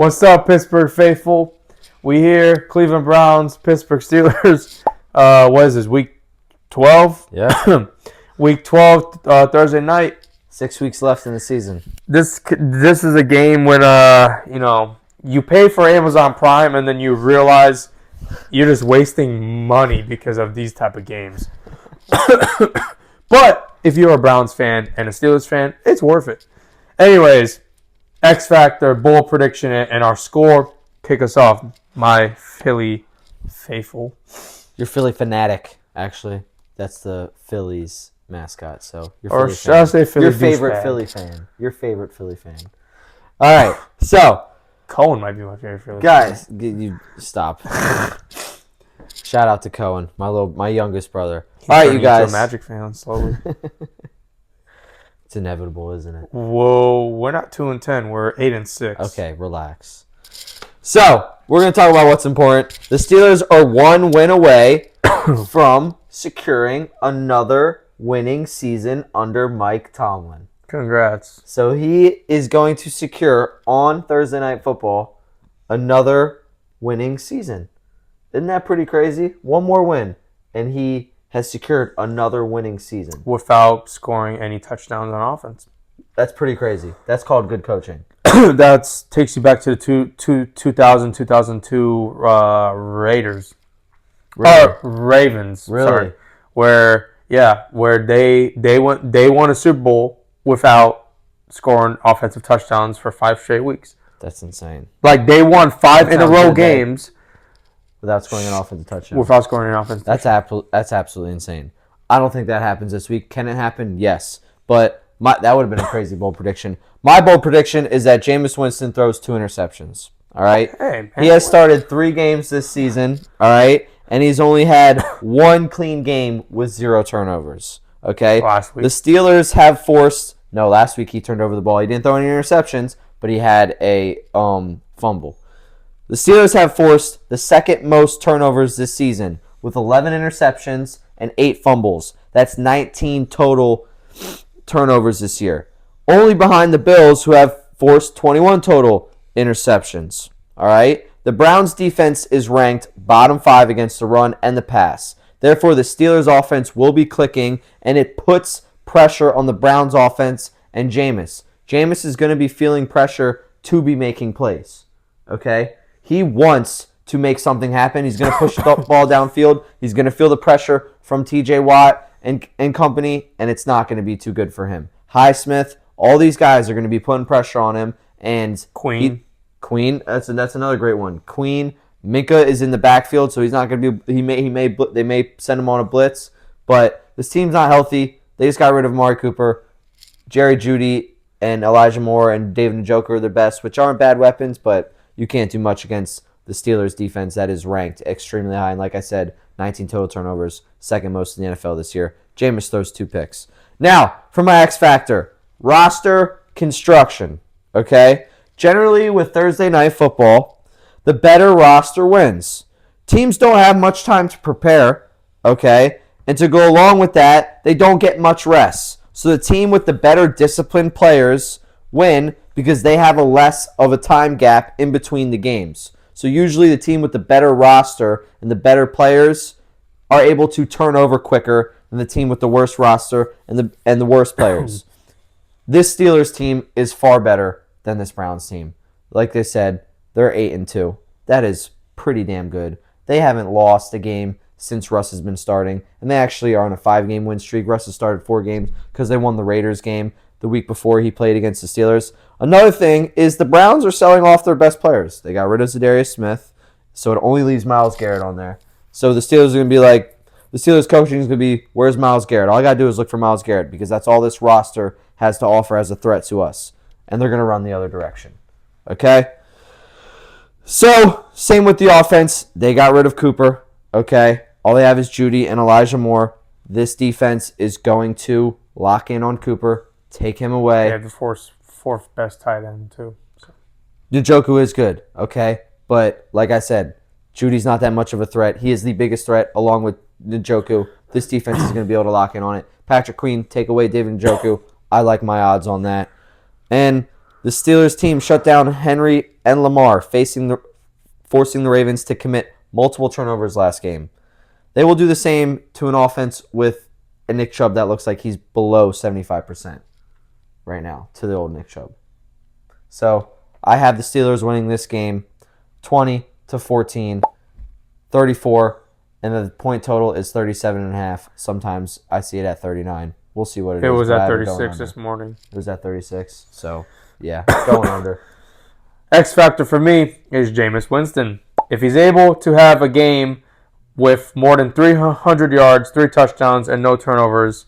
What's up, Pittsburgh faithful? We here, Cleveland Browns, Pittsburgh Steelers. What is this, week 12? Yeah. Week 12, Thursday night. 6 weeks left in the season. This is a game when, you pay for Amazon Prime and then you realize you're just wasting money because of these type of games. But if you're a Browns fan and a Steelers fan, it's worth it. Anyways, X Factor, bold prediction, and our score. Kick us off. My Philly faithful. You're Philly fanatic, actually. That's the Phillies mascot. So you're Or Philly should I say Philly Your favorite douchebag? Philly fan. Your favorite Philly fan. All right. So, Cohen might be my favorite Philly guys, you stop. Shout out to Cohen, my youngest brother. He's All right, turning you guys. into a Magic fan slowly. It's inevitable, isn't it? Whoa, we're not 2-10. We're 8-6. Okay, relax. So, we're going to talk about what's important. The Steelers are one win away from securing another winning season under Mike Tomlin. Congrats. So, he is going to secure on Thursday Night Football another winning season. Isn't that pretty crazy? One more win, and he has secured another winning season. Without scoring any touchdowns on offense. That's pretty crazy. That's called good coaching. That takes you back to the 2000-2002 Raiders. Really? Ravens. Really? Sorry. Where they won a Super Bowl without scoring offensive touchdowns for 5 straight weeks. That's insane. Like they won 5 in a row games Without scoring an offensive touchdown. without scoring an offensive touchdown. That's absolutely insane. I don't think that happens this week. Can it happen? Yes. But that would have been a crazy bold prediction. My bold prediction is that Jameis Winston throws 2 interceptions. All right? Hey, man. He has started 3 games this season. All right? And he's only had 1 clean game with 0 turnovers. Okay? Last week. The Steelers have forced... No, last week he turned over the ball. He didn't throw any interceptions, but he had a fumble. The Steelers have forced the second most turnovers this season with 11 interceptions and 8 fumbles. That's 19 total turnovers this year. Only behind the Bills, who have forced 21 total interceptions. All right? The Browns' defense is ranked bottom 5 against the run and the pass. Therefore, the Steelers' offense will be clicking, and it puts pressure on the Browns' offense and Jameis. Jameis is going to be feeling pressure to be making plays. Okay? He wants to make something happen. He's going to push the ball downfield. He's going to feel the pressure from T.J. Watt and company, and it's not going to be too good for him. Highsmith, all these guys are going to be putting pressure on him. And Queen, that's another great one. Queen, Minka is in the backfield, so he's not going to be. They may send him on a blitz, but this team's not healthy. They just got rid of Amari Cooper, Jerry Jeudy, and Elijah Moore and David Njoku are their best, which aren't bad weapons, but you can't do much against the Steelers' defense that is ranked extremely high. And like I said, 19 total turnovers, second most in the NFL this year. Jameis throws 2 picks. Now, for my X Factor, roster construction. Okay? Generally, with Thursday Night Football, the better roster wins. Teams don't have much time to prepare, okay? And to go along with that, they don't get much rest. So the team with the better disciplined players win because they have a less of a time gap in between the games. So usually the team with the better roster and the better players are able to turn over quicker than the team with the worst roster and the worst players. This Steelers team is far better than this Browns team. Like they said, they're 8-2. That is pretty damn good. They haven't lost a game since Russ has been starting, and they actually are on a 5-game win streak. Russ has started 4 games because they won the Raiders game the week before he played against the Steelers. Another thing is the Browns are selling off their best players. They got rid of Zadarius Smith, so it only leaves Myles Garrett on there. So the Steelers are going to be like, the Steelers coaching is going to be, where's Myles Garrett? All I got to do is look for Myles Garrett because that's all this roster has to offer as a threat to us. And they're going to run the other direction. Okay? So, same with the offense. They got rid of Cooper. Okay? All they have is Jeudy and Elijah Moore. This defense is going to lock in on Cooper, take him away. They have the fourth best tight end, too. So. Njoku is good, okay? But, like I said, Judy's not that much of a threat. He is the biggest threat along with Njoku. This defense is going to be able to lock in on it. Patrick Queen, take away David Njoku. I like my odds on that. And The Steelers team shut down Henry and Lamar, forcing the Ravens to commit multiple turnovers last game. They will do the same to an offense with a Nick Chubb that looks like he's below 75% right now to the old Nick Chubb. So I have the Steelers winning this game 20-14, 34, and the point total is 37.5. Sometimes I see it at 39. We'll see what it is. It was but I at have it going 36 under. this morning. It was at 36. So, yeah, going under. X factor for me is Jameis Winston. If he's able to have a game with more than 300 yards, 3 touchdowns, and no turnovers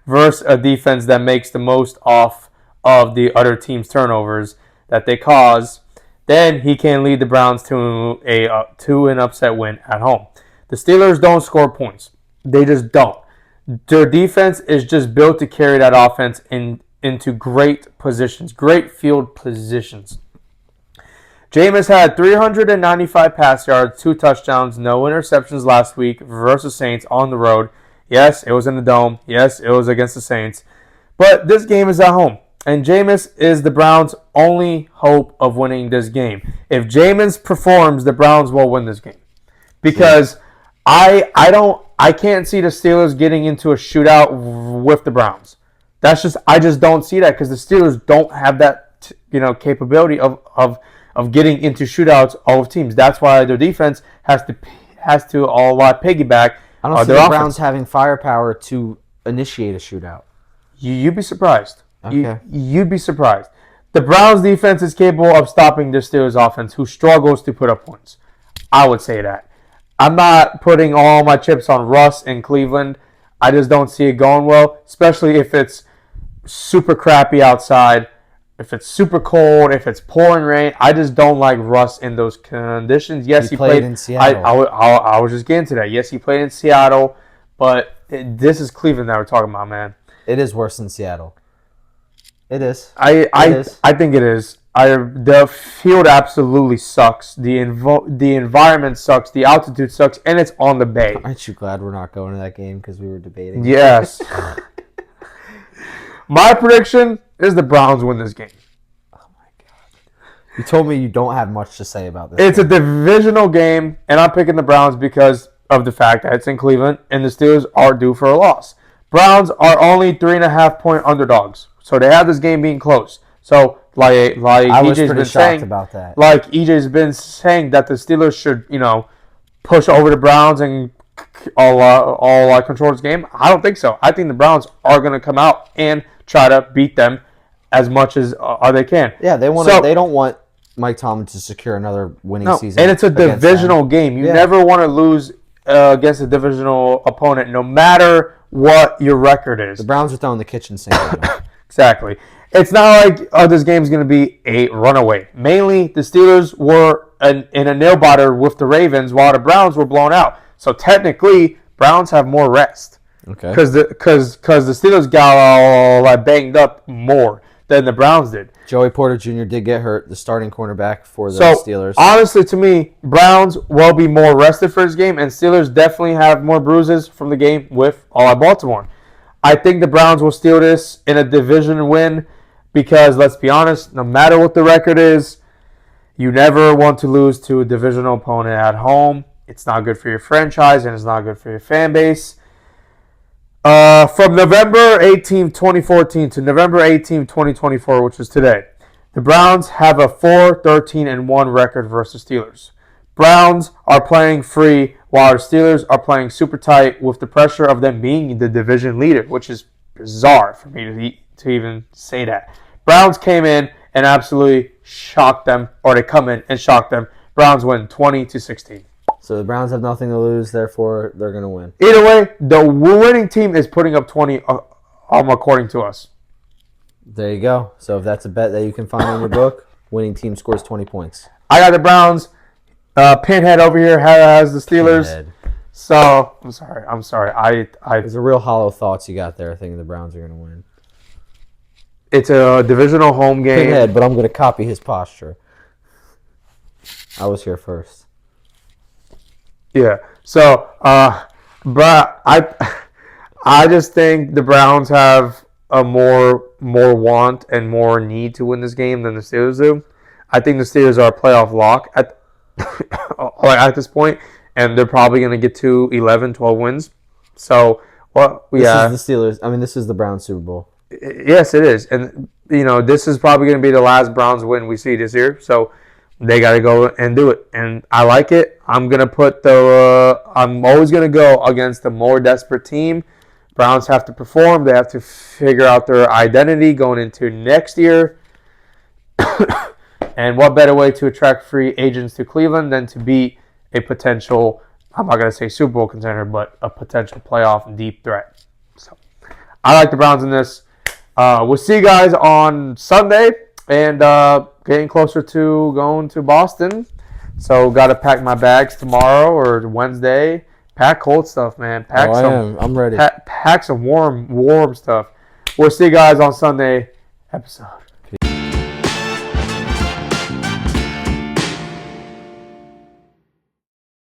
versus a defense that makes the most off of the other team's turnovers that they cause, then he can lead the Browns to an upset win at home. The Steelers don't score points. They just don't. Their defense is just built to carry that offense into great positions, great field positions. Jameis had 395 pass yards, 2 touchdowns, no interceptions last week versus Saints on the road. Yes, it was in the Dome. Yes, it was against the Saints. But this game is at home. And Jameis is the Browns' only hope of winning this game. If Jameis performs, the Browns will win this game. Because I can't see the Steelers getting into a shootout with the Browns. I just don't see that because the Steelers don't have that capability of getting into shootouts all of teams. That's why their defense has to a lot piggyback. I don't see the Browns having firepower to initiate a shootout. You'd be surprised. Okay. You'd be surprised. The Browns defense is capable of stopping the Steelers offense, who struggles to put up points. I would say that. I'm not putting all my chips on Russ in Cleveland. I just don't see it going well, especially if it's super crappy outside, if it's super cold, if it's pouring rain. I just don't like Russ in those conditions. Yes, he played in Seattle. I was just getting to that. Yes, he played in Seattle, but this is Cleveland that we're talking about, man. It is worse than Seattle. It is. I think it is. The field absolutely sucks. The environment sucks. The altitude sucks, and it's on the bay. Aren't you glad we're not going to that game because we were debating? Yes. My prediction is the Browns win this game. Oh my god! You told me you don't have much to say about this. It's a divisional game, and I'm picking the Browns because of the fact that it's in Cleveland, and the Steelers are due for a loss. Browns are only 3.5-point underdogs, so they have this game being close. So, like I was EJ's pretty been shocked saying, about that. like EJ's been saying that the Steelers should, push over the Browns and all control this game. I don't think so. I think the Browns are going to come out and try to beat them as much as they can. Yeah, they want. They don't want Mike Tomlin to secure another winning season. And it's a divisional game. You never want to lose against a divisional opponent, no matter what your record is. The Browns are throwing the kitchen sink at them. Exactly. It's not like this game's going to be a runaway. Mainly, the Steelers were in a nail-biter with the Ravens while the Browns were blown out. So, technically, Browns have more rest. Okay. Because the Steelers got all banged up more than the Browns did. Joey Porter Jr. did get hurt, the starting cornerback for the Steelers. Honestly, to me, Browns will be more rested for this game, and Steelers definitely have more bruises from the game with Baltimore. I think the Browns will steal this in a division win because, let's be honest, no matter what the record is, you never want to lose to a divisional opponent at home. It's not good for your franchise, and it's not good for your fan base. From November 18, 2014 to November 18, 2024, which is today, the Browns have a 4-13-1 record versus Steelers. Browns are playing free while the Steelers are playing super tight with the pressure of them being the division leader, which is bizarre for me to even say that. Browns came in and absolutely shocked them, or they come in and shock them. Browns win 20-16. So the Browns have nothing to lose, therefore they're going to win. Either way, the winning team is putting up 20, according to us. There you go. So if that's a bet that you can find in your book, winning team scores 20 points. I got the Browns. Pinhead over here has the Steelers. Pinhead. So I'm sorry. There's a real hollow thoughts you got there, thinking the Browns are going to win. It's a divisional home game. Pinhead, but I'm going to copy his posture. I was here first. Yeah. So, but I just think the Browns have a more want and more need to win this game than the Steelers do. I think the Steelers are a playoff lock at this point, and they're probably going to get to 11, 12 wins. So, well, yeah. This is the Steelers. I mean, this is the Browns Super Bowl. Yes, it is. And, this is probably going to be the last Browns win we see this year. So, they got to go and do it. And I like it. I'm going to put I'm always going to go against the more desperate team. Browns have to perform. They have to figure out their identity going into next year. And what better way to attract free agents to Cleveland than to beat a potential, I'm not going to say Super Bowl contender, but a potential playoff deep threat. So I like the Browns in this. We'll see you guys on Sunday and getting closer to going to Boston. So got to pack my bags tomorrow or Wednesday. Pack cold stuff, man. I'm ready. Pack some warm stuff. We'll see you guys on Sunday episode.